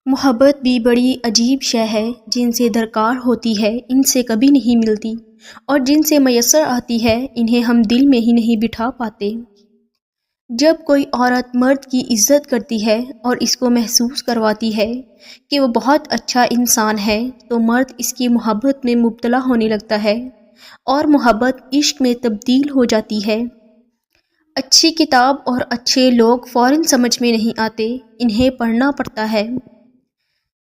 محبت بھی بڑی عجیب شے ہے، جن سے درکار ہوتی ہے ان سے کبھی نہیں ملتی، اور جن سے میسر آتی ہے انہیں ہم دل میں ہی نہیں بٹھا پاتے۔ جب کوئی عورت مرد کی عزت کرتی ہے اور اس کو محسوس کرواتی ہے کہ وہ بہت اچھا انسان ہے، تو مرد اس کی محبت میں مبتلا ہونے لگتا ہے اور محبت عشق میں تبدیل ہو جاتی ہے۔ اچھی کتاب اور اچھے لوگ فوراً سمجھ میں نہیں آتے، انہیں پڑھنا پڑتا ہے۔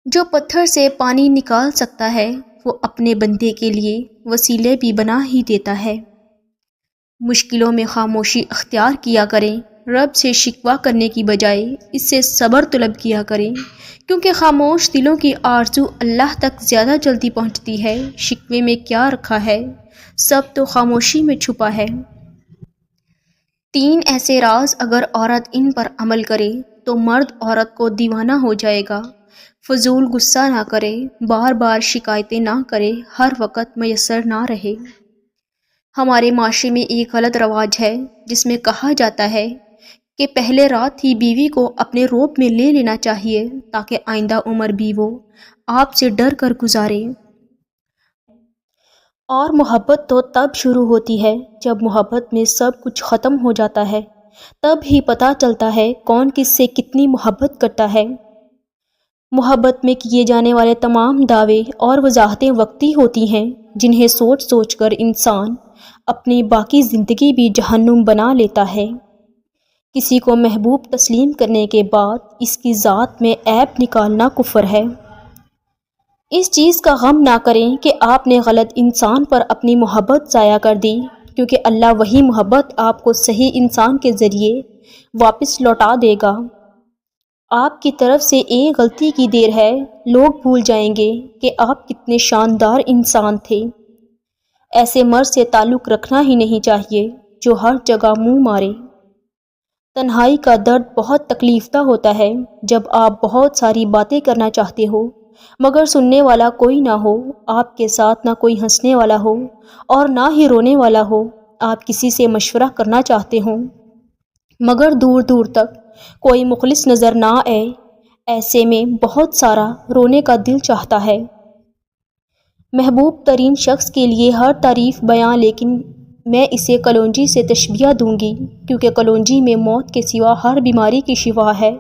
جو پتھر سے پانی نکال سکتا ہے وہ اپنے بندے کے لیے وسیلے بھی بنا ہی دیتا ہے۔ مشکلوں میں خاموشی اختیار کیا کریں، رب سے شکوہ کرنے کی بجائے اس سے صبر طلب کیا کریں، کیونکہ خاموش دلوں کی آرزو اللہ تک زیادہ جلدی پہنچتی ہے۔ شکوے میں کیا رکھا ہے، سب تو خاموشی میں چھپا ہے۔ 3 ایسے راز اگر عورت ان پر عمل کرے تو مرد عورت کو دیوانہ ہو جائے گا۔ فضول غصہ نہ کرے، بار بار شکایتیں نہ کرے، ہر وقت میسر نہ رہے۔ ہمارے معاشرے میں ایک غلط رواج ہے جس میں کہا جاتا ہے کہ پہلے رات ہی بیوی کو اپنے روب میں لے لینا چاہیے تاکہ آئندہ عمر بھی وہ آپ سے ڈر کر گزارے۔ اور محبت تو تب شروع ہوتی ہے جب محبت میں سب کچھ ختم ہو جاتا ہے، تب ہی پتہ چلتا ہے کون کس سے کتنی محبت کرتا ہے۔ محبت میں کیے جانے والے تمام دعوے اور وضاحتیں وقتی ہوتی ہیں، جنہیں سوچ سوچ کر انسان اپنی باقی زندگی بھی جہنم بنا لیتا ہے۔ کسی کو محبوب تسلیم کرنے کے بعد اس کی ذات میں عیب نکالنا کفر ہے۔ اس چیز کا غم نہ کریں کہ آپ نے غلط انسان پر اپنی محبت ضائع کر دی، کیونکہ اللہ وہی محبت آپ کو صحیح انسان کے ذریعے واپس لوٹا دے گا۔ آپ کی طرف سے ایک غلطی کی دیر ہے، لوگ بھول جائیں گے کہ آپ کتنے شاندار انسان تھے۔ ایسے مرد سے تعلق رکھنا ہی نہیں چاہیے جو ہر جگہ منہ مارے۔ تنہائی کا درد بہت تکلیف دہ ہوتا ہے جب آپ بہت ساری باتیں کرنا چاہتے ہو مگر سننے والا کوئی نہ ہو، آپ کے ساتھ نہ کوئی ہنسنے والا ہو اور نہ ہی رونے والا ہو۔ آپ کسی سے مشورہ کرنا چاہتے ہوں مگر دور دور تک کوئی مخلص نظر نہ آئے، ایسے میں بہت سارا رونے کا دل چاہتا ہے۔ محبوب ترین شخص کے لیے ہر تعریف بیاں، لیکن میں اسے کلونجی سے تشبیہ دوں گی، کیونکہ کلونجی میں موت کے سوا ہر بیماری کی شفا ہے،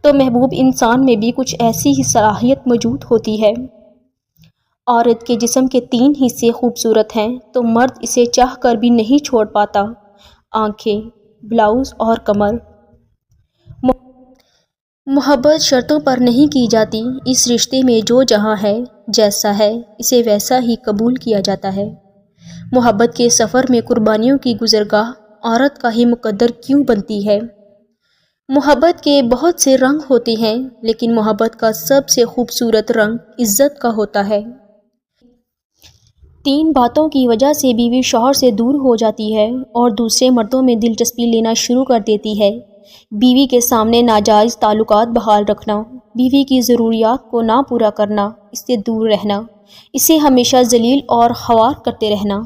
تو محبوب انسان میں بھی کچھ ایسی ہی صلاحیت موجود ہوتی ہے۔ عورت کے جسم کے 3 حصے خوبصورت ہیں تو مرد اسے چاہ کر بھی نہیں چھوڑ پاتا: آنکھیں، بلاؤز اور کمر۔ محبت شرطوں پر نہیں کی جاتی، اس رشتے میں جو جہاں ہے، جیسا ہے، اسے ویسا ہی قبول کیا جاتا ہے۔ محبت کے سفر میں قربانیوں کی گزرگاہ عورت کا ہی مقدر کیوں بنتی ہے؟ محبت کے بہت سے رنگ ہوتے ہیں، لیکن محبت کا سب سے خوبصورت رنگ عزت کا ہوتا ہے۔ 3 باتوں کی وجہ سے بیوی شوہر سے دور ہو جاتی ہے اور دوسرے مردوں میں دلچسپی لینا شروع کر دیتی ہے: بیوی کے سامنے ناجائز تعلقات بحال رکھنا، بیوی کی ضروریات کو نہ پورا کرنا، اس سے دور رہنا، اسے ہمیشہ ذلیل اور خوار کرتے رہنا۔